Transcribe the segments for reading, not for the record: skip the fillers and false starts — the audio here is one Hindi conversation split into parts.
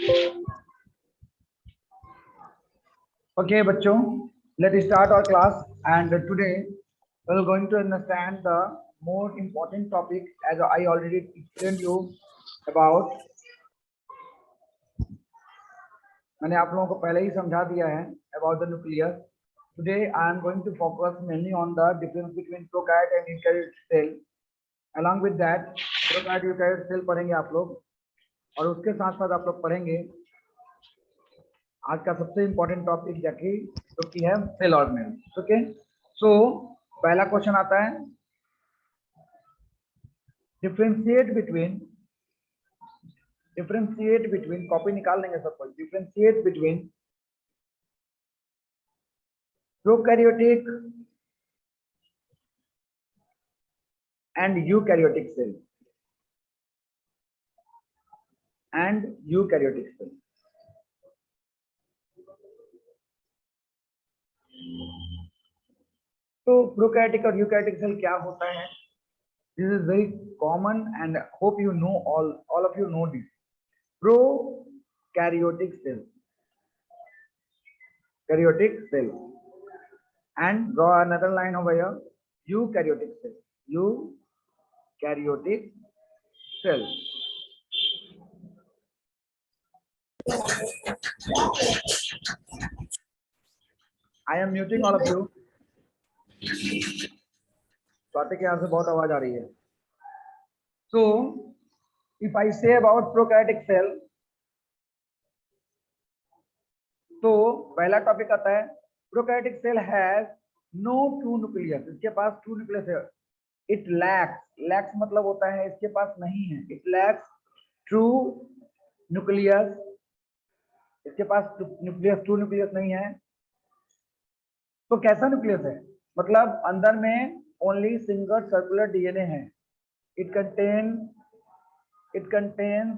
Okay, bachcho, let's start our class. And today we're going to understand the more important topic, as I already explained you about. मैंने आप लोगों को पहले ही समझा दिया है about the nucleus. Today I am going to focus mainly on the difference between prokaryote and eukaryote cell. Along with that, prokaryote eukaryote cell पढ़ेंगे आप लोग, और उसके साथ साथ आप लोग पढ़ेंगे आज का सबसे इंपॉर्टेंट टॉपिक जो कि है सेल ऑर्गेनेल। ओके, सो पहला क्वेश्चन आता है, डिफरेंशिएट बिटवीन कॉपी निकाल लेंगे सब कुछ। Differentiate between prokaryotic and eukaryotic cell तो प्रोकैरियोटिक और यूकैरियोटिक सेल क्या होता है? This is very common and hope you know, all of you know this. Prokaryotic cell and draw another line over here, eukaryotic cell. I am muting all of you. Swati के यहाँ से बहुत आवाज आ रही है। So if I say about prokaryotic cell, तो पहला टॉपिक आता है prokaryotic cell has no true nucleus. इसके पास ट्रू न्यूक्लियस है। इट लैक्स मतलब होता है इसके पास नहीं है। It lacks true nucleus. इसके पास ट्रू न्यूक्लियस नहीं है। तो कैसा न्यूक्लियस है? मतलब अंदर में ओनली सिंगल सर्कुलर डीएनए है। It contain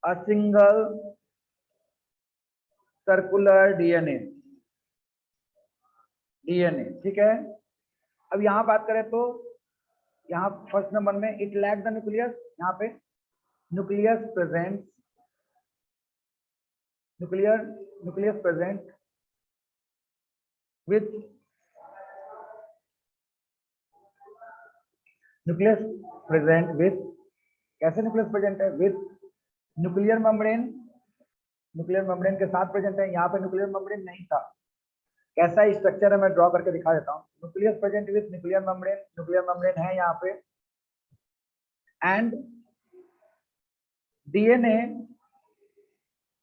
a single circular DNA, ठीक है। अब यहां बात करें तो यहाँ फर्स्ट नंबर में इट लैक द न्यूक्लियस। यहाँ पे न्यूक्लियस प्रेजेंट विथ कैसे न्यूक्लियस प्रेजेंट है? विथ न्यूक्लियर मेम्ब्रेन के साथ प्रेजेंट है। यहाँ पे न्यूक्लियर मेम्ब्रेन नहीं था। कैसा स्ट्रक्चर है मैं ड्रॉ करके दिखा देता हूँ। Nucleus present with nuclear membrane है यहाँ पे, and DNA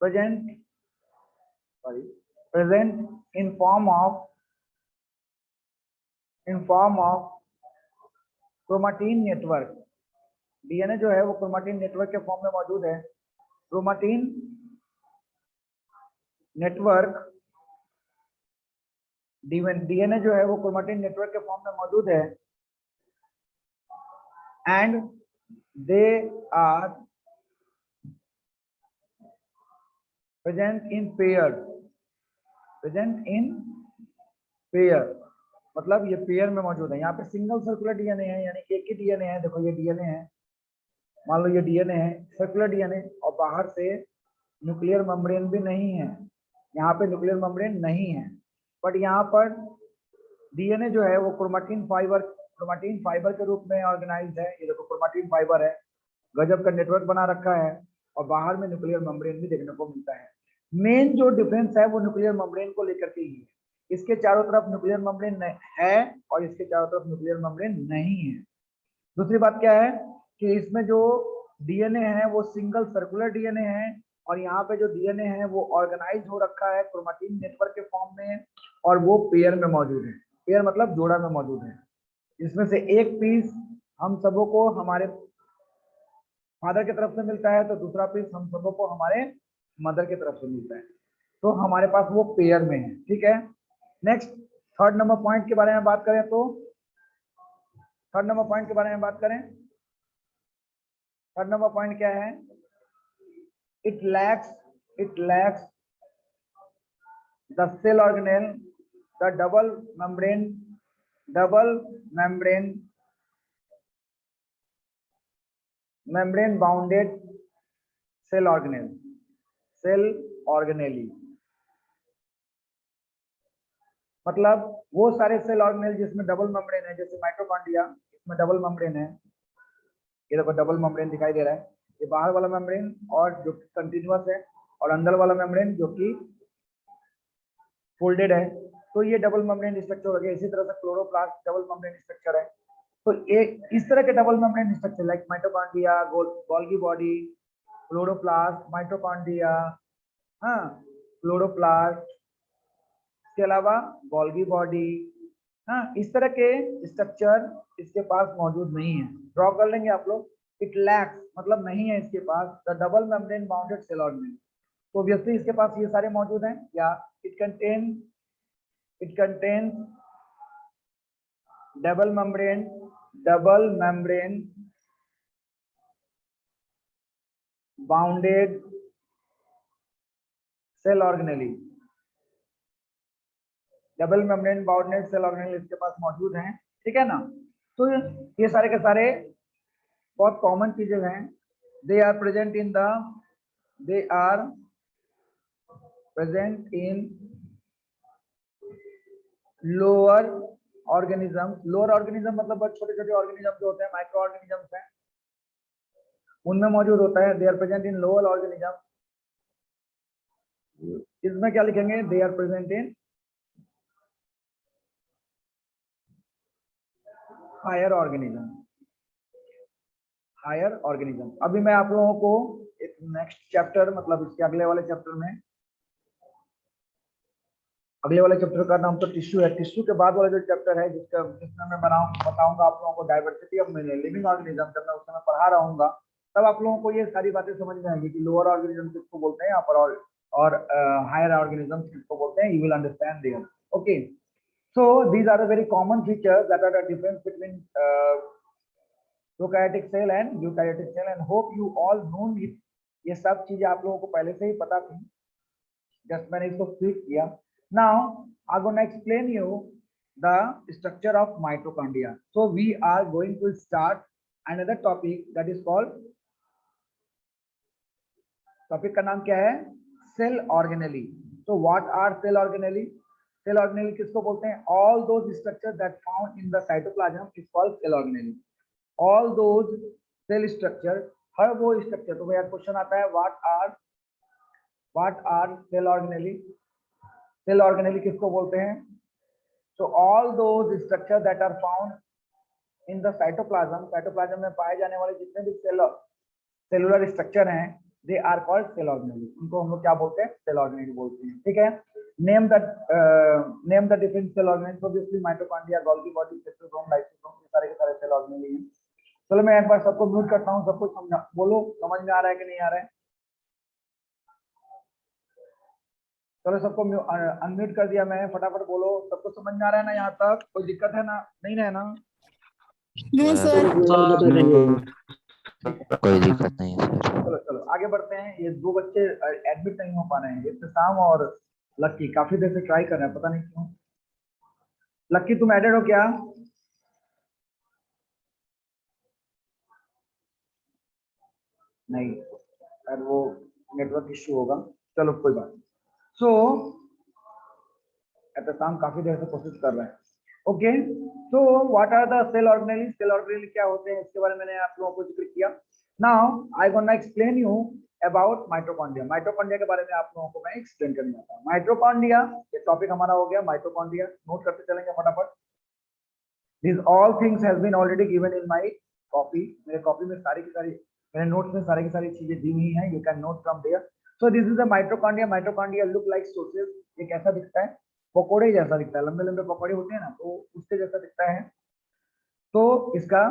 present in form of chromatin network. DNA जो है वो क्रोमाटीन नेटवर्क के फॉर्म में मौजूद है। क्रोमाटीन नेटवर्क डीएनए जो है वो क्रोमाटीन नेटवर्क के फॉर्म में मौजूद है, and they are present in pair. मतलब ये पेयर में मौजूद है। यहाँ पे सिंगल सर्कुलर डीएनए है, यानी एक ही डीएनए है। देखो ये डीएनए है, मान लो ये डीएनए है, सर्कुलर डीएनए, और बाहर से न्यूक्लियर मेम्ब्रेन भी नहीं है। यहाँ पे न्यूक्लियर मेम्ब्रेन नहीं है, बट यहाँ पर डीएनए जो है वो क्रोमाटीन फाइबर के रूप में ऑर्गेनाइज्ड है। ये देखो क्रोमाटीन फाइबर है, गजब का नेटवर्क बना रखा है, और बाहर में न्यूक्लियर मेम्ब्रेन भी देखने को मिलता है। मेन जो डिफरेंस है वो न्यूक्लियर मेम्ब्रेन को लेकर के ही है। इसके चारों तरफ न्यूक्लियर मेम्ब्रेन है और इसके चारों तरफ न्यूक्लियर मेम्ब्रेन नहीं है। दूसरी बात क्या है कि इसमें जो डीएनए है वो सिंगल सर्कुलर डीएनए है, और यहाँ पे जो डीएनए है वो ऑर्गेनाइज हो रखा है क्रोमाटीन नेटवर्क के फॉर्म में, और वो पेयर में मौजूद है। पेयर मतलब जोड़ा में मौजूद है। इसमें से एक पीस हम सबों को हमारे फादर की तरफ से मिलता है, तो दूसरा पीस हम सबों को हमारे मदर की तरफ से मिलता है। तो हमारे पास वो पेयर में है, ठीक है। नेक्स्ट थर्ड नंबर पॉइंट के बारे में बात करें तो थर्ड नंबर पॉइंट क्या है? It lacks the cell organelle, the double membrane bounded cell organelle, cell organelle मतलब वो सारे सेल ऑर्गेनेल जिसमें डबल मेम्ब्रेन है, जैसे माइटोकॉन्ड्रिया, इसमें डबल मेम्ब्रेन है, ये देखो डबल मेम्ब्रेन दिखाई दे रहा है, ये बाहर वाला मेम्ब्रेन और जो कंटिन्यूअस है, और अंदर वाला मेम्ब्रेन जो कि फोल्डेड है, तो ये डबल मेम्ब्रेन स्ट्रक्चर हो गया। इसी तरह से क्लोरोप्लास्ट डबल मेम्ब्रेन स्ट्रक्चर है। तो ये इस तरह के double membrane structure like mitochondria, Golgi body, chloroplast, mitochondria, हाँ, क्लोरोप्लास्ट, इसके अलावा गोल्गी बॉडी, हाँ, इस तरह के स्ट्रक्चर इसके पास मौजूद नहीं है। ड्रॉ कर लेंगे आप लोग, इट लैक्स मतलब नहीं है इसके पास the double membrane bounded cell organelle. तो ऑब्वियसली इसके पास ये सारे मौजूद हैं, या it contain double membrane bounded cell organelle, double membrane bounded cell organelle इसके पास मौजूद हैं, ठीक है ना। तो ये सारे के सारे बहुत कॉमन चीजें हैं। They are present in lower organism. Lower organism मतलब बहुत छोटे छोटे ऑर्गेनिज्म जो होते हैं, माइक्रो ऑर्गेनिजम्स हैं, उनमें मौजूद होता है। They are present in lower organism. इसमें क्या लिखेंगे, they are present in higher organism, higher organism. अभी मैं आप लोगों को एक नेक्स्ट चैप्टर मतलब इसके अगले वाले चैप्टर में, अगले वाले चैप्टर का नाम तो टिश्यू है। टिश्यू के बाद वाला जो चैप्टर है जिसमें मैं बताऊंगा आप लोगों को डाइवर्सिटी ऑफ लिविंग ऑर्गेनिज्म, जब मैं उस समय पढ़ा रहूंगा तब आप लोगों को ये सारी बातें समझ में आएंगी कि लोअर ऑर्गेनिज्म किसको बोलते हैं यहाँ पर, और हायर ऑर्गेनिज्म किसको बोलते हैं। You will understand there. Okay, so these are the very common features that are the difference between prokaryotic cell and eukaryotic cell, and hope you all know it। ये सब चीजें आप लोगों को पहले से ही पता थी, जस्ट मैंने इसको क्लिक किया। Now I'm going to explain you the structure of mitochondria. So we are going to start another topic that is called, topic का नाम क्या है, cell organelle. So what are cell organelle? Cell organelle किसको बोलते हैं? All those structures that found in the cytoplasm is called cell organelle. All those cell structure, हर वो स्ट्रक्चर, तो भैया क्वेश्चन आता है what are cell organelle? Cell organelle किसको बोलते हैं? So all those structure that are found in the cytoplasm, cytoplasm में पाए जाने वाले जितने भी सेलुलर स्ट्रक्चर हैं, they are called cell organelle। उनको हम लोग क्या बोलते हैं? सेल ऑर्गेनेली बोलते हैं, ठीक है। Name the different cell organelle. Obviously mitochondria, Golgi body, centrosome, lysosome, ये सारे के सारे सेल ऑर्गेनेली हैं। चलो मैं एक बार सबको म्यूट करता हूँ, सबको समझा, बोलो समझ में आ रहा है कि नहीं आ रहा है? चलो सबको अनम्यूट कर दिया मैं, फटाफट बोलो, सबको समझ में आ रहा है ना? यहाँ तक कोई दिक्कत है ना? नहीं है ना? कोई दिक्कत नहीं है सर। चलो चलो आगे बढ़ते हैं। ये दो बच्चे एडमिट नहीं हो पा रहे हैं, इब्तिसाम और लक्की, काफी देर से ट्राई कर रहे हैं, पता नहीं क्यों। लक्की तुम एडेड हो क्या? नहीं यार, वो नेटवर्क इश्यू होगा। चलो कोई बात। सो इब्तिसाम काफी देर से कोशिश कर रहे हैं। Okay, so what are the cell organelle? Cell organelle क्या होते हैं इसके बारे में मैंने आप लोगों को जिक्र किया। Now I gonna explain you about mitochondria. Mitochondria के बारे में आप लोगों को मैं एक्सप्लेन करने जाता हूँ। माइटोकॉन्ड्रिया, ये टॉपिक हमारा हो गया माइटोकॉन्ड्रिया। नोट करते चलेंगे फटाफट। This all things has been already given in my copy. मेरे कॉपी में सारी की सारी, मेरे नोट्स में सारी की सारी चीजें दी हुई हैं, you can note from there. So this is the mitochondria. Mitochondria look like sausages. ये कैसा दिखता है? पकोड़े जैसा दिखता है, लंबे लंबे पकोड़े होते हैं ना, तो उसके जैसा दिखता है। तो इसका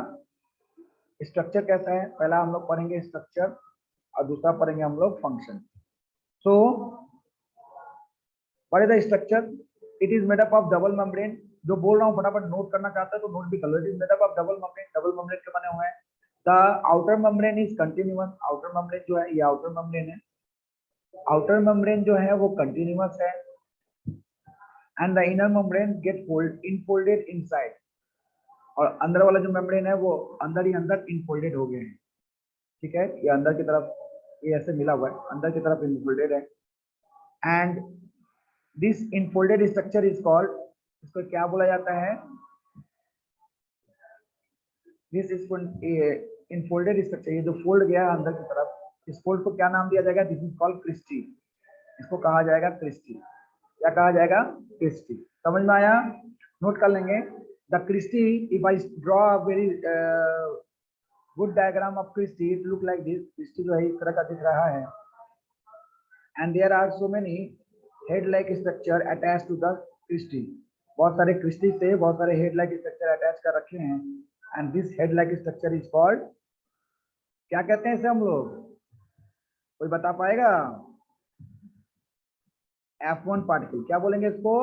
स्ट्रक्चर कैसा है? पहला हम लोग पढ़ेंगे स्ट्रक्चर, और दूसरा पढ़ेंगे हम लोग function. So what is the structure? It is made up of double membrane. जो बोल रहा हूँ फटाफट नोट करना चाहता है तो नोट भी कर लो। It is made up of double membrane. Double membrane के बने हुए हैं। The outer membrane is continuous. Outer membrane जो है, ये आउटर मेम्ब्रेन है। आउटर मेम्ब्रेन जो है वो कंटिन्यूअस है। And the inner membrane get infolded inside. और अंदर वाला जो मेम्ब्रेन है वो अंदर ही अंदर इनफोल्डेड हो गए हैं, ठीक है, ये अंदर की तरफ ये ऐसे मिला हुआ है, अंदर की तरफ इनफोल्डेड है। And this infolded structure is called, इसको क्या बोला जाता है, दिस इज इनफोल्डेड स्ट्रक्चर, ये जो फोल्ड गया है अंदर की तरफ, इस फोल्ड को क्या नाम दिया जाएगा, दिस इज कॉल्ड क्रिस्टी, इसको कहा जाएगा क्रिस्टी। क्या कहा जाएगा, क्रिस्टी। समझ में आया, नोट कर लेंगे। The cristae, if I draw a very good diagram of cristae, it look like this. Cristae जो है इस तरह का दिख रहा है। And there are so many head like structure attach to the cristae, बहुत सारे क्रिस्टी से बहुत सारे हेड लाइक स्ट्रक्चर अटैच कर रखे हैं। And this head like structure is called, क्या कहते हैं इसे हम लोग, कोई बता पाएगा, F1 पार्टिकल। क्या बोलेंगे इसको,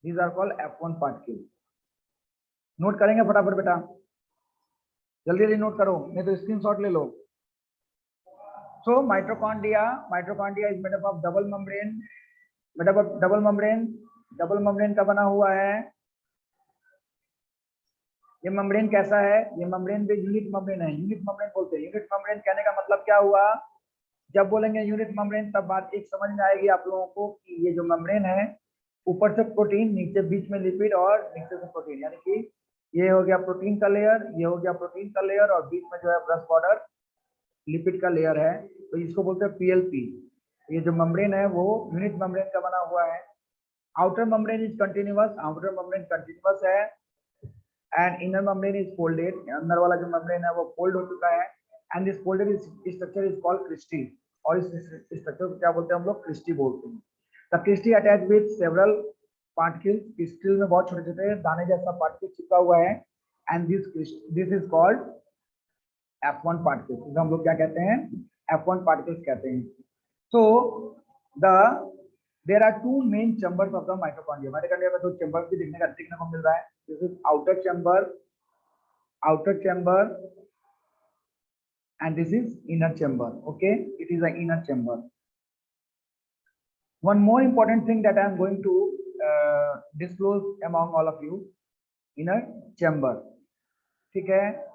these are called F1 particle. Note करेंगे फटाफट बेटा, जल्दी जल्दी नोट करो, नहीं तो स्क्रीनशॉट ले लो। So mitochondria, mitochondria is made up of double membrane, made up of double membrane, double membrane का बना हुआ है। ये मेम्ब्रेन कैसा है, ये मेम्ब्रेन भी यूनिट मेम्ब्रेन है, यूनिट मेम्ब्रेन बोलते हैं। यूनिट मेम्ब्रेन कहने का मतलब क्या हुआ, जब बोलेंगे यूनिट मेम्ब्रेन तब बात एक समझ में आएगी आप लोगों को कि ये जो मेम्ब्रेन है, ऊपर से प्रोटीन, नीचे बीच में लिपिड और नीचे से प्रोटीन, यानी कि ये हो गया प्रोटीन का लेयर, ये हो गया प्रोटीन का लेयर, और बीच में जो है ब्रश बॉर्डर लिपिड का लेयर है, तो इसको बोलते हैं पीएलपी। ये जो मेम्ब्रेन है वो यूनिट मेम्ब्रेन का बना हुआ है। Outer membrane is continuous, outer membrane continuous है। And inner membrane is folded, अंदर वाला जो मेम्ब्रेन है वो फोल्ड हो चुका है। And this folded structure is called cristae, और इस स्ट्रक्चर को क्या बोलते हैं हम लोग, क्रिस्टी बोलते हैं। The cristae attach with several particles, crystal में बहुत छोटे छोटे दाने जैसा पार्टिकल चिपका हुआ है। And this is called F1 particles, हम लोग क्या कहते हैं, F1 पार्टिकल्स कहते हैं। So the there are two main chambers of the mitochondria, mitochondria में दो चैम्बर्स भी देखने को मिल रहा है। This is outer chamber, outer chamber, and this is inner chamber. Okay, it is an inner chamber. One more important thing that I am going to disclose among all of you, inner chamber. ठीक है,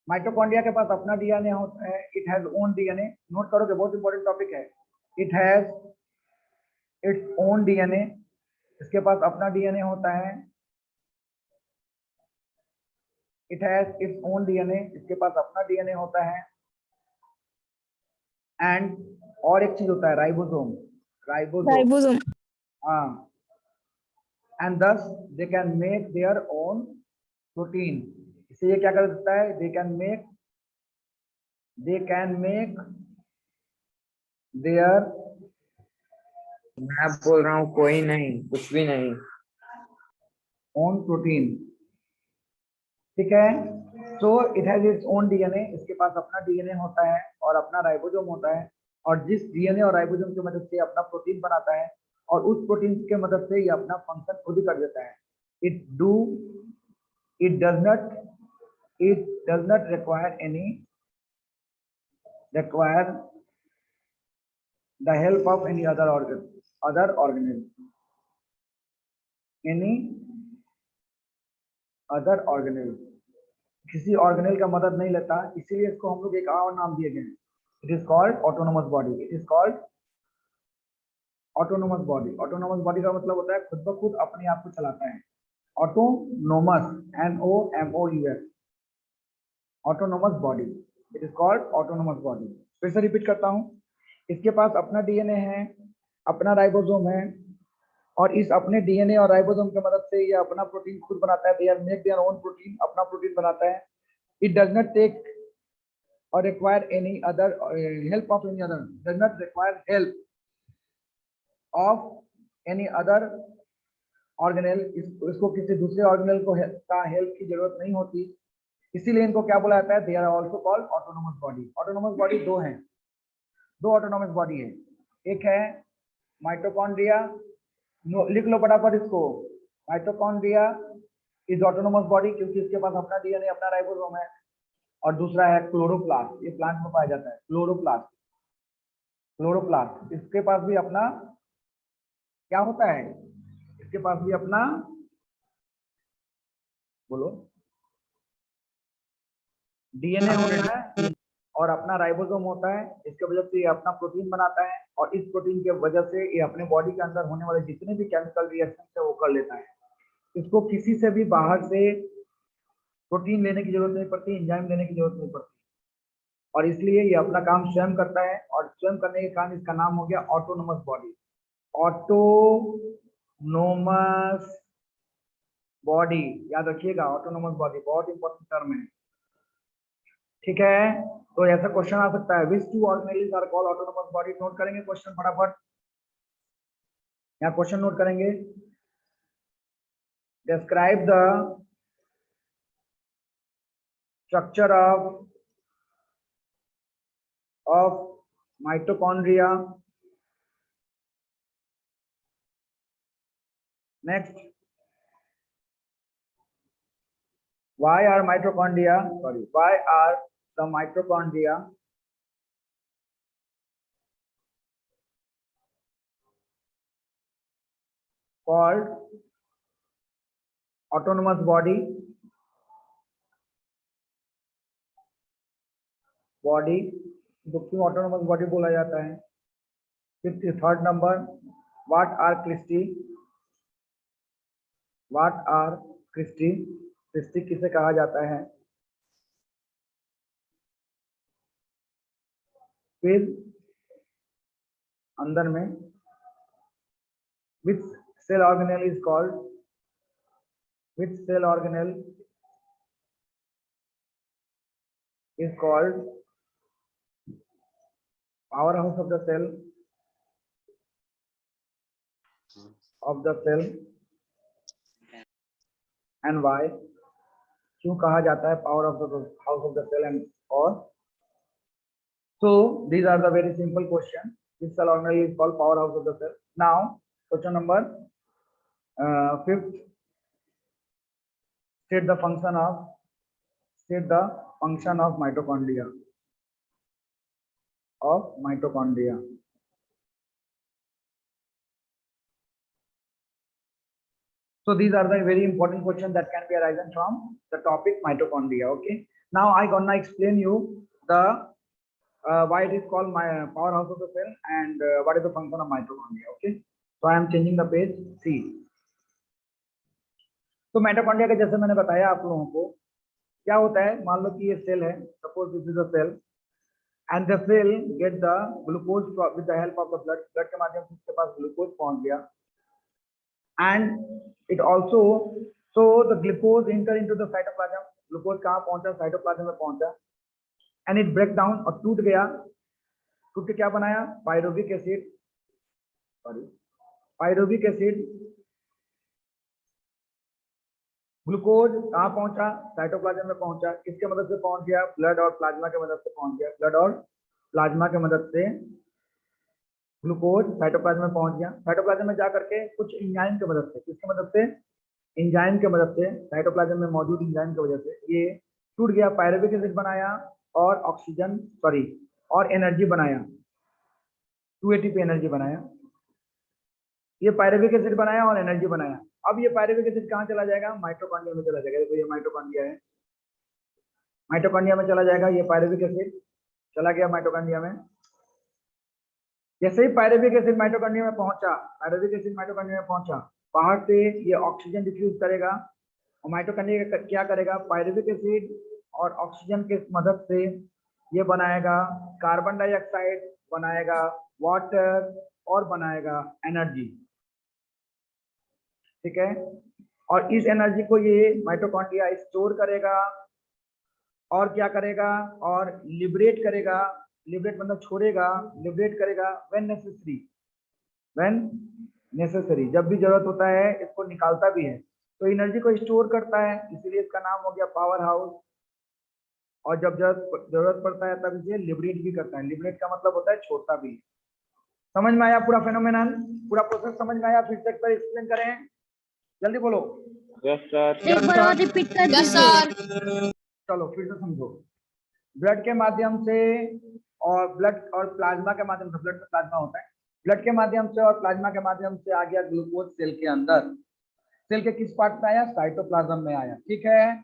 माइटोकॉन्ड्रिया के पास अपना डीएनए होता है, it has own DNA. Note करोगे, बहुत इंपॉर्टेंट टॉपिक है। It has its own DNA, इसके पास अपना डीएनए होता है। It has its own DNA, इसके पास अपना डीएनए होता है। एंड और एक चीज होता है, राइबोसोम, राइबोसोम, हाँ। एंड दस they can make their own protein, इससे ये क्या कर सकता है, दे कैन मेक देयर, मैं बोल रहा हूँ कोई नहीं, कुछ भी नहीं, ओन प्रोटीन। ठीक है, so it has its own DNA, इसके पास अपना डीएनए होता है और अपना राइबोसोम होता है, और जिस डीएनए और राइबोसोम की मदद से अपना प्रोटीन बनाता है, और उस प्रोटीन की मदद से ये अपना फंक्शन खुद ही कर देता है। it does not require the help of any other organism, किसी ऑर्गेनेल का मदद नहीं लेता, इसीलिए इसको हम लोग एक और नाम दिए गए हैं, it is called autonomous body. It is called autonomous body. Autonomous body का मतलब होता है खुद ब खुद अपने आप को चलाता है। Autonomous, NOMOUS, autonomous body, it is called autonomous body. फिर से रिपीट करता हूँ, इसके पास अपना डीएनए है, अपना राइबोसोम है, और इस अपने डीएनए और राइबोसोम की मदद से ये अपना प्रोटीन खुद बनाता है, they are make their own protein, अपना प्रोटीन बनाता है। इट डज नॉट टेक और require any other help of any other, does not require help of any other organelle, इसको किसी दूसरे ऑर्गेनेल को का हेल्प की जरूरत नहीं होती, इसीलिए इनको क्या बोला जाता है, they are also called autonomous body. Autonomous body दो हैं, दो ऑटोनोमस बॉडी है, एक है माइटोकॉन्ड्रिया, लिख लो फटाफट इसको, माइटोकॉन्ड्रिया इज ऑटोनोमस बॉडी क्योंकि इसके पास अपना डीएनए अपना राइबोसोम है, और दूसरा है क्लोरोप्लास्ट, ये प्लांट में पाया जाता है, क्लोरोप्लास्ट, क्लोरोप्लास्ट इसके पास भी अपना क्या होता है, इसके पास भी अपना, बोलो, डीएनए होता है और अपना राइबोसोम होता है, इसके वजह से ये अपना प्रोटीन बनाता है और इस प्रोटीन के वजह से ये अपने बॉडी के अंदर होने वाले जितने भी केमिकल रिएक्शन है वो कर लेता है। इसको किसी से भी बाहर से प्रोटीन लेने की जरूरत नहीं पड़ती, एंजाइम लेने की जरूरत नहीं पड़ती, और इसलिए ये अपना काम स्वयं करता है, और स्वयं करने के कारण इसका नाम हो गया ऑटोनोमस बॉडी। ऑटोनोमस बॉडी, याद रखिएगा, ऑटोनोमस बॉडी बहुत इंपॉर्टेंट टर्म है, ठीक है। तो ऐसा क्वेश्चन आ सकता है, which two organelles are called autonomous body. Note करेंगे क्वेश्चन फटाफट, यहाँ क्वेश्चन नोट करेंगे। Describe the structure of mitochondria. Next, why are the mitochondria called autonomous body? तो क्यों ऑटोनोमस बॉडी बोला जाता है? Third number, what are cristae? Cristae किसे कहा जाता है? फिर अंदर में which cell organelle is called powerhouse of the cell and why? क्यों कहा जाता है power of the house of the cell and or? So these are the very simple question. This cell organelle is called powerhouse of the cell. Now question number 5th. State the function of mitochondria. So these are the very important questions that can be arisen from the topic mitochondria. Okay. Now I gonna explain you the why it is called my powerhouse of the cell and what is the function of mitochondria. Okay. So I am changing the page. See. तो माइटोकॉन्ड्रिया का जैसे मैंने बताया आप लोगों को, क्या होता है, मान लो कि ये सेल है, suppose this is a cell and the cell get the glucose with the help of the blood के माध्यम से इसके पास ग्लूकोज पहुंच गया and it also so the glucose enter into the cytoplasm. Glucose कहां पहुंचा? साइटोप्लाज्म में पहुंचा एंड इट ब्रेक डाउन और टूट गया। टूट के क्या बनाया? Pyruvic acid. ग्लूकोज कहाँ पहुंचा? साइटोप्लाज्म में पहुंचा। किसके मदद से पहुंच गया? ब्लड और प्लाज्मा के मदद से पहुंच गया। ब्लड और प्लाज्मा के मदद से ग्लूकोज साइटोप्लाज्म में पहुंच गया। साइटोप्लाज्म में जाकर के कुछ एंजाइम की मदद से, किसकी मदद से? एंजाइम की मदद से, साइटोप्लाज्म में मौजूद एंजाइम की वजह से ये टूट गया, पायरुविक एसिड बनाया और और एनर्जी बनाया, 2 ATP एनर्जी बनाया। ये पायरुविक एसिड बनाया और एनर्जी बनाया। अब ये पायरुविक एसिड कहाँ चला जाएगा? माइटोकॉन्ड्रिया में चला जाएगा। देखो ये माइटोकॉन्ड्रिया है, माइटोकॉन्ड्रिया में चला जाएगा। ये पायरुविक एसिड चला गया माइटोकॉन्ड्रिया में। जैसे ही पायरुविक एसिड माइटोकॉन्ड्रिया में पहुंचा, बाहर से ये ऑक्सीजन डिफ्यूज करेगा और माइटोकॉन्ड्रिया क्या करेगा? पायरुविक एसिड और ऑक्सीजन के मदद से ये बनाएगा कार्बन डाइऑक्साइड, बनाएगा वाटर और बनाएगा एनर्जी, ठीक है। और इस एनर्जी को ये माइटोकॉन्ड्रिया स्टोर करेगा और क्या करेगा? और लिबरेट करेगा। लिबरेट मतलब छोड़ेगा, लिबरेट करेगा व्हेन नेसेसरी, जब भी जरूरत होता है इसको निकालता भी है। तो एनर्जी को स्टोर करता है, इसीलिए इसका नाम हो गया पावर हाउस। और जब जरूरत पड़ता है तब इसे लिबरेट भी करता है। लिबरेट का मतलब होता है छोड़ता भी। समझ में आया पूरा फेनोमेनन, पूरा प्रोसेस समझ में आया? फिर से एक बार एक्सप्लेन करें, जल्दी बोलो। Yes sir. एक बार रिपीट कर दीजिए। चलो फिर से समझो। ब्लड के माध्यम से और ब्लड और प्लाज्मा के माध्यम से, ब्लड में प्लाज्मा होता है, ब्लड के माध्यम से और प्लाज्मा के माध्यम से आ गया ग्लूकोज सेल के अंदर। सेल के किस पार्ट में आया? साइटोप्लाज्म में आया, ठीक है।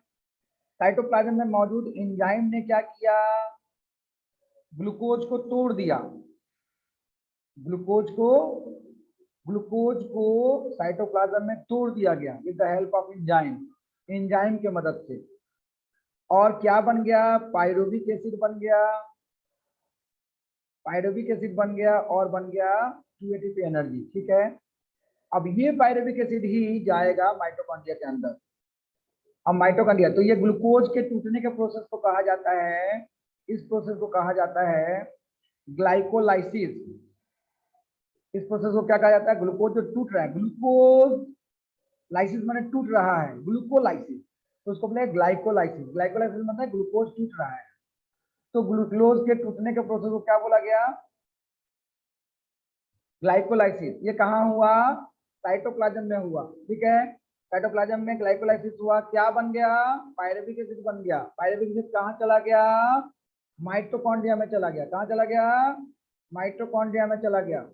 साइटोप्लाज्म में मौजूद एंजाइम ने क्या किया? ग्लूकोज को तोड़ दिया, ग्लूकोज को साइटोप्लाज्म में तोड़ दिया गया with the help of enzyme के मदद से। और क्या बन गया? पायरुविक एसिड बन गया, पायरुविक एसिड बन गया और बन गया 2 एटीपी एनर्जी। ठीक है, अब ये पायरुविक एसिड ही जाएगा माइटोकॉन्ड्रिया के अंदर। अब माइटोकॉन्ड्रिया, तो ये ग्लूकोज के टूटने के प्रोसेस को कहा जाता है, इस प्रोसेस को कहा जाता है ग्लाइकोलाइसिस। इस प्रोसेस को क्या कहा जाता है? ग्लूकोज जो टूट रहा है, ग्लूकोज लाइसिस माने टूट रहा है, ग्लूकोलाइसिस, तो उसको बोले ग्लाइकोलाइसिस। ग्लाइकोलाइसिस मतलब ग्लूकोज टूट रहा है, तो ग्लूकोज के टूटने के प्रोसेस को क्या बोला गया? ग्लाइकोलाइसिस। ये कहाँ हुआ? साइटोप्लाज्म में हुआ। ठीक है, साइटोप्लाज्म में ग्लाइकोलाइसिस हुआ, क्या बन गया? पायरुविक एसिड बन गया। पायरुविक एसिड कहाँ चला गया? माइटोकॉन्ड्रिया में चला गया। कहाँ चला गया? माइटोकॉन्ड्रिया में चला गया।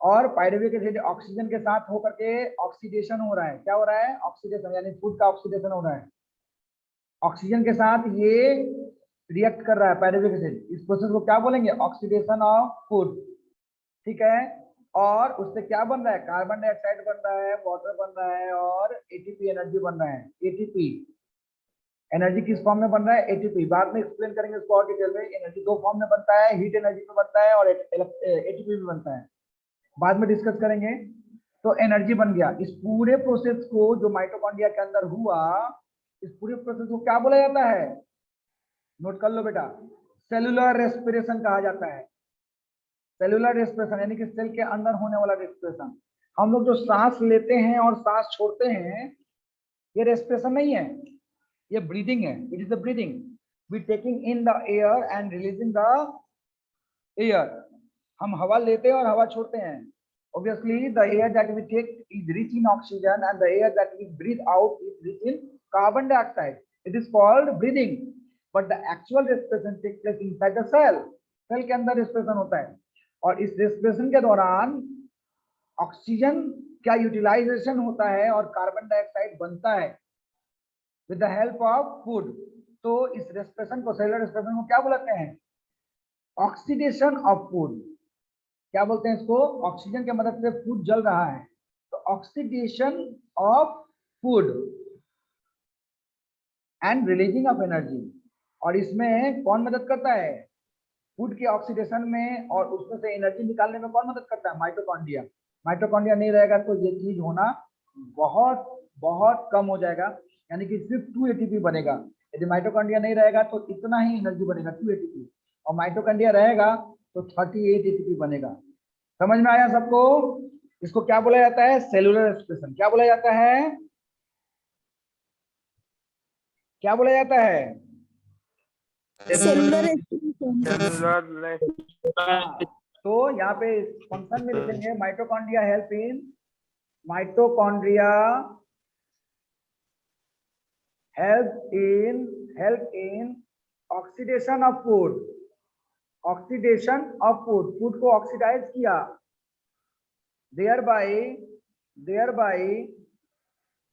और पायरुविक एसिड ऑक्सीजन के साथ होकर के ऑक्सीडेशन हो रहा है। क्या हो रहा है? ऑक्सीडेशन, यानी फूड का ऑक्सीडेशन हो रहा है। ऑक्सीजन के साथ ये रिएक्ट कर रहा है पायरुविक एसिड। इस प्रोसेस को क्या बोलेंगे? Oxidation of food. ठीक है, और उससे क्या बन रहा है? कार्बन डाइऑक्साइड बन रहा है, वाटर बन रहा है और एटीपी एनर्जी बन रहा है। एटीपी एनर्जी किस फॉर्म में बन रहा है? एटीपी। बाद में एक्सप्लेन करेंगे इसको और डिटेल में। एनर्जी दो फॉर्म में बनता है, हीट एनर्जी में बनता है और एटीपी में बनता है, बाद में डिस्कस करेंगे। तो एनर्जी बन गया। इस पूरे प्रोसेस को जो माइटोकॉन्ड्रिया के अंदर हुआ, इस पूरे प्रोसेस को क्या बोला जाता है? नोट कर लो बेटा, सेलुलर रेस्पिरेशन कहा जाता है। सेलुलर रेस्पिरेशन यानी कि सेल के अंदर होने वाला रेस्पिरेशन। हम लोग जो सांस लेते हैं और सांस छोड़ते हैं, ये रेस्पिरेशन नहीं है, ये ब्रीदिंग है। It is the breathing, we taking in the air and releasing the air. हम हवा लेते हैं और हवा छोड़ते हैं। Obviously, the air that we take is rich in oxygen and the air that we breathe out is rich in carbon dioxide. It is called breathing. But the actual respiration takes place inside the cell. Cell के अंदर respiration होता है और इस respiration के दौरान ऑक्सीजन का यूटिलाइजेशन होता है और कार्बन डाइऑक्साइड बनता है with the help of food. तो इस respiration को, सेलुलर respiration को क्या बोलते हैं? Oxidation of food. क्या बोलते हैं इसको? ऑक्सीजन के मदद से फूड जल रहा है, तो oxidation of food and releasing of energy. और इसमें कौन मदद करता है? फूड के ऑक्सीडेशन में और उसमें से एनर्जी निकालने में कौन मदद करता है? माइटोकॉन्ड्रिया। माइटोकॉन्ड्रिया नहीं रहेगा तो ये चीज होना बहुत बहुत कम हो जाएगा, यानी कि सिर्फ 2 एटीपी बनेगा। यदि माइटोकॉन्ड्रिया नहीं रहेगा तो इतना ही एनर्जी बनेगा, 2 एटीपी, और माइटोकॉन्ड्रिया रहेगा तो 38 एटीपी बनेगा। समझ में आया सबको? इसको क्या बोला जाता है? Cellular respiration. क्या बोला जाता है? क्या बोला जाता है? सेलुलर हाँ, तो यहाँ पे फंक्शन में लिखेंगे mitochondria help in oxidation of food. Oxidation of food, food को ऑक्सीडाइज किया, thereby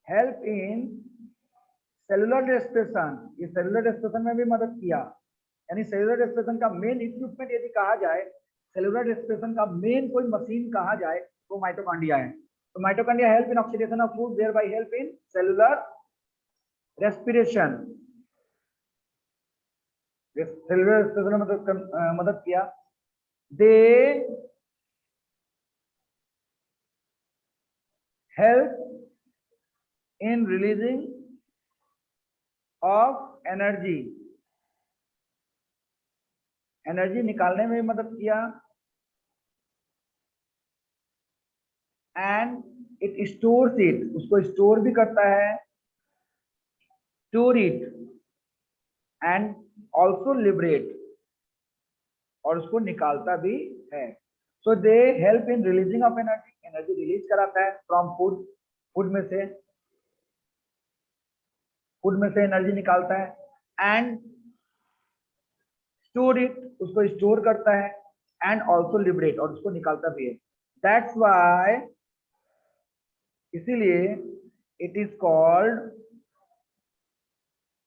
help in cellular respiration. ये सेलुलर रेस्पिरेशन में भी मदद किया। यानी सेलुलर रेस्पिरेशन का मेन इक्विपमेंट यदि कहा जाए, सेलुलर रेस्पिरेशन का मेन कोई मशीन कहा जाए तो माइटोकॉन्ड्रिया है। तो mitochondria help in oxidation of food, thereby help in cellular respiration. Cellular respiration में मदद किया। दे help in releasing of energy, energy निकालने में भी मदद किया। एंड इट स्टोर्स इट, उसको स्टोर भी करता है, store it and also liberate, और उसको निकालता भी है। So they help in releasing of energy, energy release कराता है फ्रॉम फूड, फूड में से एनर्जी निकालता है। एंड स्टोर इट, उसको स्टोर करता है, एंड ऑल्सो लिबरेट, और उसको निकालता भी है। दैट्स वाई, इसीलिए it is called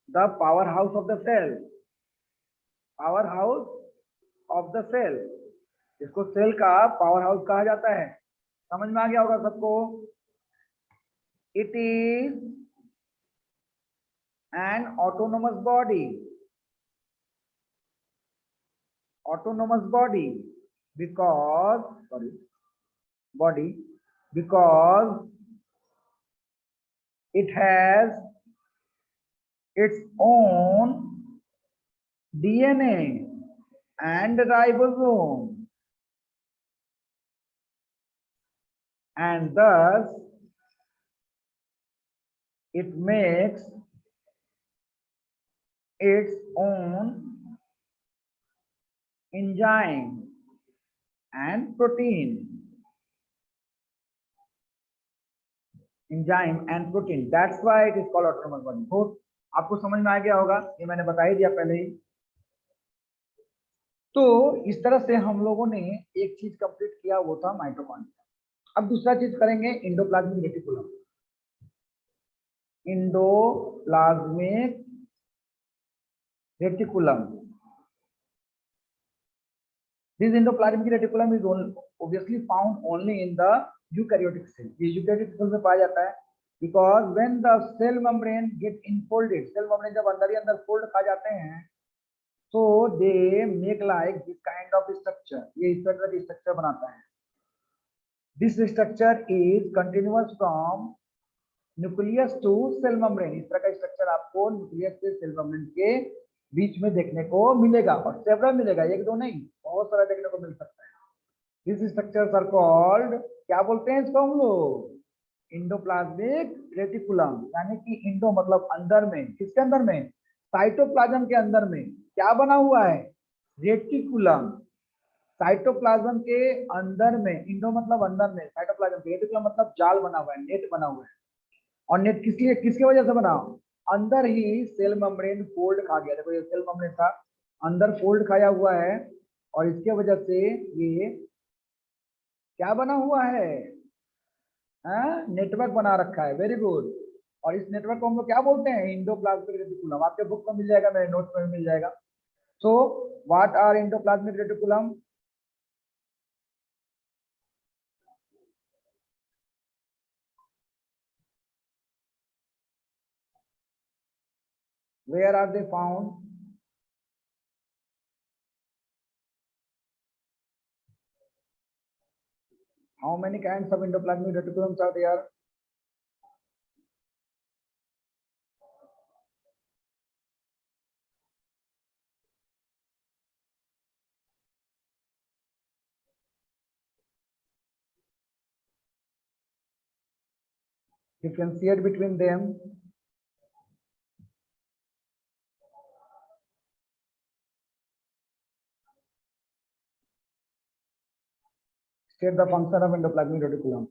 the power house of the cell. Power house of the cell, इसको सेल का पावर हाउस कहा जाता है। समझ में आ गया होगा सबको। It is an autonomous body, autonomous body because body because it has its own DNA and ribosome, and thus it makes its own enzyme and protein, enzyme and protein, that's why it is called autonomous body। बहुत आपको समझ में आ गया होगा, ये मैंने बता ही दिया पहले ही। तो इस तरह से हम लोगों ने एक चीज कंप्लीट किया, वो था माइटोकॉन्ड्रिया। अब दूसरा चीज करेंगे, endoplasmic reticulum. Endoplasmic reticulum, this endoplasmic reticulum is obviously found only in the eukaryotic cell। ये यूकैरियोटिक सेल में पाया जाता है, because when the cell membrane get enfolded, cell membrane जब अंदर ही अंदर फोल्ड खा जाते हैं, so they make like this kind of structure, ये इस तरह की स्ट्रक्चर बनाता है। This structure is continuous from nucleus to cell membrane। इस तरह का स्ट्रक्चर आपको न्यूक्लियस से सेल मेम्ब्रेन के बीच में देखने को मिलेगा, और सेवरल मिलेगा, एक दो नहीं, बहुत सारा देखने को मिल सकता है। दिस स्ट्रक्चर्स आर कॉल्ड, क्या बोलते हैं इसको हम लोग, इंडोप्लाज्मिक रेटिकुलम। यानी कि इंडो मतलब अंदर में, किसके अंदर में, साइटोप्लाज्म के अंदर में क्या बना हुआ है, रेटिकुलम। साइटोप्लाज्म के अंदर में, इंडो मतलब अंदर में, साइटोप्लाज्म के, रेटिकुलम मतलब जाल बना हुआ है, नेट बना हुआ है। और नेट किस लिए, किसकी वजह से बना, अंदर ही सेल मेम्ब्रेन फोल्ड खा गया। देखो ये सेल मेम्ब्रेन था, अंदर फोल्ड खाया हुआ है, और इसके वजह से ये क्या बना हुआ है, नेटवर्क बना रखा है। Very good. और इस नेटवर्क को हम लोग क्या बोलते हैं, इंडोप्लाज्मिक रेटिकुलम। आपके बुक में मिल जाएगा, मेरे नोट्स में मिल जाएगा। So what are endoplasmic reticulum, where are they found, how many kinds of endoplasmic reticulums are there? Differentiate between them। State the function of endoplasmic reticulum।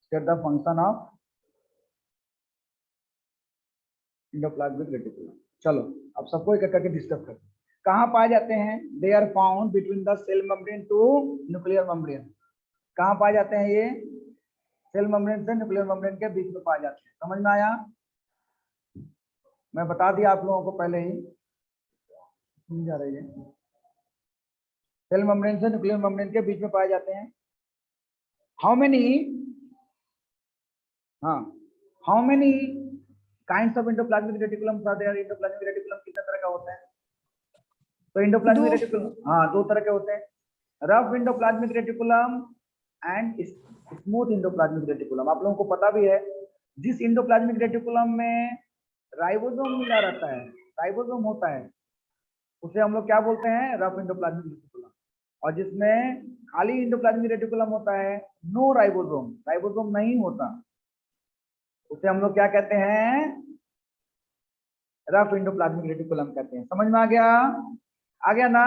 State the function of endoplasmic reticulum। चलो अब सबको एक एक करके डिस्कस करते हैं। कहाँ पाए जाते हैं, they are found between the cell membrane to nuclear membrane. कहाँ पाए जाते हैं ये, सेल मेम्ब्रेन से न्यूक्लियर मेम्ब्रेन के बीच में पाए जाते हैं। समझ में आया, मैं बता दिया आप लोगों को पहले ही, समझ आ रही है। सेल मेम्ब्रेन से न्यूक्लियर मेम्ब्रेन के बीच में पाए जाते हैं। हाउ मेनी, हाँ, how many kinds of endoplasmic reticulum are there. Endoplasmic reticulum कितने तरह का होता है, तो एंडोप्लाज्मिक रेटिकुलम, हाँ, दो तरह के होते हैं, rough endoplasmic reticulum and smooth endoplasmic reticulum. आप लोगों को पता भी है, जिस एंडोप्लाज्मिक रेटिकुलम में राइबोसोम मिला रहता है, राइबोसोम होता है, उसे हम लोग क्या बोलते हैं, रफ एंडोप्लाज्मिक रेटिकुलम। और जिसमें खाली एंडोप्लाज्मिक रेटिकुलम होता है, नो राइबोसोम, राइबोसोम नहीं होता, उसे हम लोग क्या कहते हैं, रफ एंडोप्लाज्मिक रेटिकुलम कहते हैं। समझ में आ गया ना।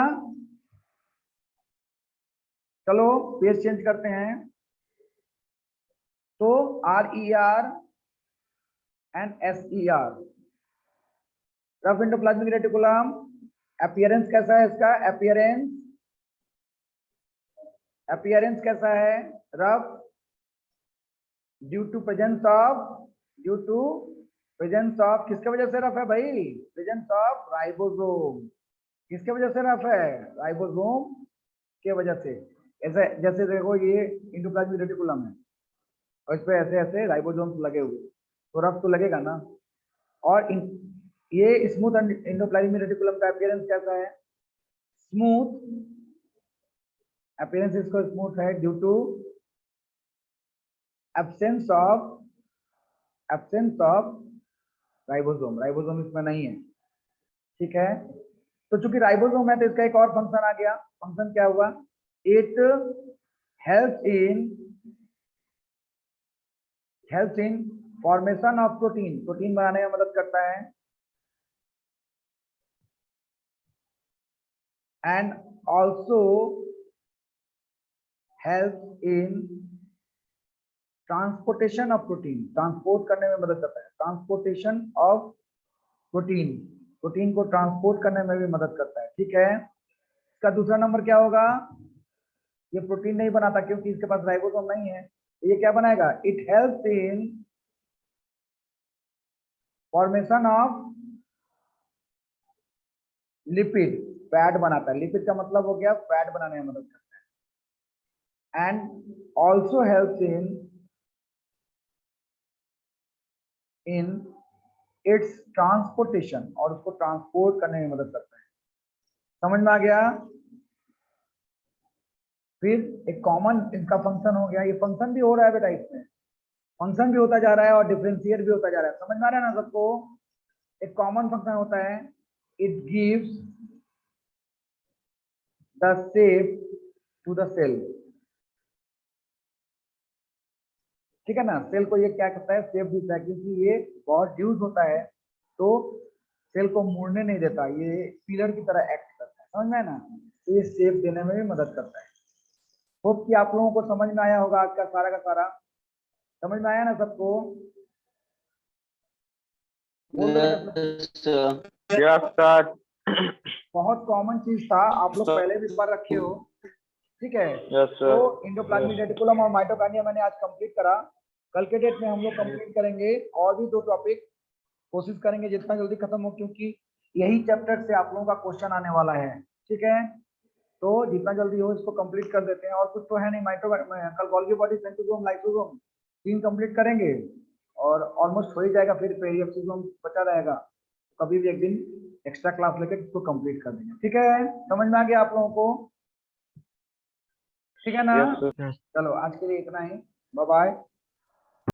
चलो पेज चेंज करते हैं। तो RER and SER, rough endoplasmic reticulum. Appearance कैसा है इसका, अपीयरेंस कैसा है, rough, due to presence of, किसके वजह से रफ है भाई, प्रेजेंस ऑफ राइबोसोम। किसके वजह से रफ है? राइबोसोम के वजह से। ऐसे जैसे देखो ये एंडोप्लाज्मिक रेटिकुलम है और इस पे ऐसे ऐसे राइबोसोम्स लगे हुए, तो रफ तो लगेगा ना। और ये स्मूथ एंडोप्लाज्मिक रेटिकुलम का अपीयरेंस कैसा है? स्मूथ। अपीयरेंस इसको स्मूथ है due to absence of ribosome. Ribosome इसमें नहीं है, ठीक है। तो चूंकि राइबोसोम है तो इसका एक और फंक्शन आ गया। फंक्शन क्या हुआ? It helps in formation of protein. Protein बनाने में मदद करता है। And also helps in transportation of protein. Transport करने में मदद करता है। ट्रांसपोर्टेशन ऑफ प्रोटीन, प्रोटीन को ट्रांसपोर्ट करने में भी मदद करता है, ठीक है। इसका दूसरा नंबर क्या होगा? ये प्रोटीन नहीं बनाता क्योंकि इसके पास राइबोसोम नहीं है, तो ये क्या बनाएगा? It helps in formation of lipid. Fat बनाता है। लिपिड का मतलब हो गया फैट बनाने में मदद करता है। And also helps in its transportation, और उसको ट्रांसपोर्ट करने में मदद करता है। समझ में आ गया? फिर एक कॉमन इनका फंक्शन हो गया। ये फंक्शन भी हो रहा है बेटा, इसमें फंक्शन भी होता जा रहा है और डिफरेंशिएट भी होता जा रहा है। समझ में आ रहा है ना सबको? एक कॉमन फंक्शन होता है, it gives the shape to the cell, ठीक है ना। सेल को ये क्या करता है? शेप देता है, क्योंकि ये बहुत ड्यूज होता है तो सेल को मुड़ने नहीं देता, ये पिलर की तरह एक्ट करता है। समझ में है ना? तो ये शेप देने में भी मदद करता है। होप कि आप लोगों को समझ में आया होगा। आज का सारा समझ में आया ना सबको? बोल दो बेटा। Yes sir. बहुत कॉमन चीज था, आप लोग पहले भी पढ़ रखे हो, ठीक है। यस तो सर। एंडोप्लाज्मिक रेटिकुलम और माइटोकॉन्ड्रिया मैंने आज कंप्लीट करा। कल के डेट में हम लोग कंप्लीट करेंगे और भी 2 टॉपिक। कोशिश करेंगे जितना जल्दी खत्म हो, क्योंकि यही चैप्टर से आप लोगों का क्वेश्चन आने वाला है, ठीक है। तो जितना जल्दी हो इसको कंप्लीट कर देते हैं। और कुछ तो है नहीं। कल Golgi body, centrosome, lysosome 3 complete करेंगे और ऑलमोस्ट हो ही जाएगा। फिर पेरियोप्सिसोम बचा रहेगा, कभी भी एक दिन एक्स्ट्रा क्लास लेकर इसको कंप्लीट कर देंगे, ठीक है। समझ में आ गया आप लोगों को? ठीक है ना? Yes sir. चलो आज के लिए इतना ही। Bye bye.